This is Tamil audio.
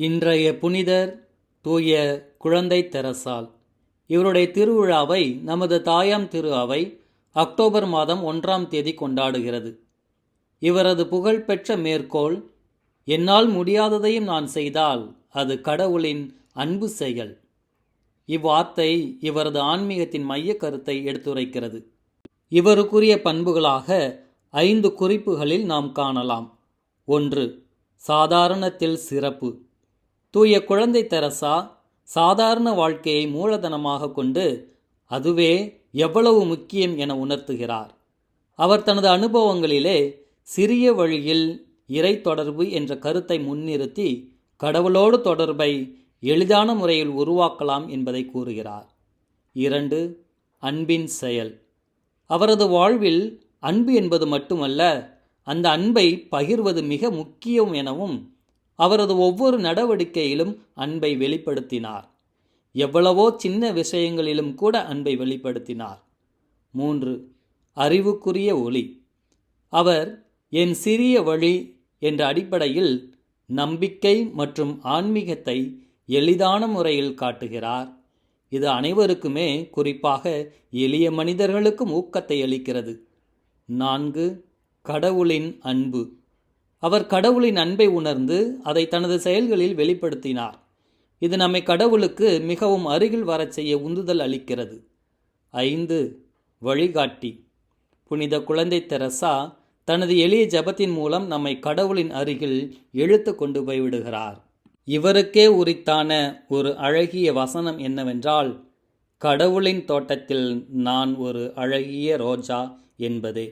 இன்றைய புனிதர் தூய குழந்தை தெரசால். இவருடைய திருவிழாவை நமது தாயாம் திரு அவை அக்டோபர் மாதம் 1ஆம் தேதி கொண்டாடுகிறது. இவரது புகழ்பெற்ற மேற்கோள், என்னால் முடியாததையும் நான் செய்தால் அது கடவுளின் அன்பு செயல். இவ்வார்த்தை இவரது ஆன்மீகத்தின் மைய கருத்தை எடுத்துரைக்கிறது. இவருக்குரிய பண்புகளாக 5 குறிப்புகளில் நாம் காணலாம். 1. சாதாரணத்தில் சிறப்பு. தூய குழந்தை தெரசா சாதாரண வாழ்க்கையை மூலதனமாக கொண்டு அதுவே எவ்வளவு முக்கியம் என உணர்த்துகிறார். அவர் தனது அனுபவங்களிலே சிறிய வழியில் இறை தொடர்பு என்ற கருத்தை முன்னிறுத்தி கடவுளோடு தொடர்பை எளிதான முறையில் உருவாக்கலாம் என்பதை கூறுகிறார். 2. அன்பின் செயல். அவரது வாழ்வில் அன்பு என்பது மட்டுமல்ல, அந்த அன்பை பகிர்வது மிக முக்கியம் எனவும் அவரது ஒவ்வொரு நடவடிக்கையிலும் அன்பை வெளிப்படுத்தினார். எவ்வளவோ சின்ன விஷயங்களிலும் கூட அன்பை வெளிப்படுத்தினார். 3. அறிவுக்குரிய ஒளி. அவர் என் சிறிய வழி என்ற அடிப்படையில் நம்பிக்கை மற்றும் ஆன்மீகத்தை எளிதான முறையில் காட்டுகிறார். இது அனைவருக்குமே, குறிப்பாக எளிய மனிதர்களுக்கும் ஊக்கத்தை அளிக்கிறது. 4. கடவுளின் அன்பு. அவர் கடவுளின் அன்பை உணர்ந்து அதை தனது செயல்களில் வெளிப்படுத்தினார். இது நம்மை கடவுளுக்கு மிகவும் அருகில் வரச் செய்ய உந்துதல் அளிக்கிறது. 5. வழிகாட்டி. புனித குழந்தை தெரசா தனது எளிய ஜபத்தின் மூலம் நம்மை கடவுளின் அருகில் இழுத்து கொண்டு போய்விடுகிறார். இவருக்கே உரித்தான ஒரு அழகிய வசனம் என்னவென்றால், கடவுளின் தோட்டத்தில் நான் ஒரு அழகிய ரோஜா என்பதே.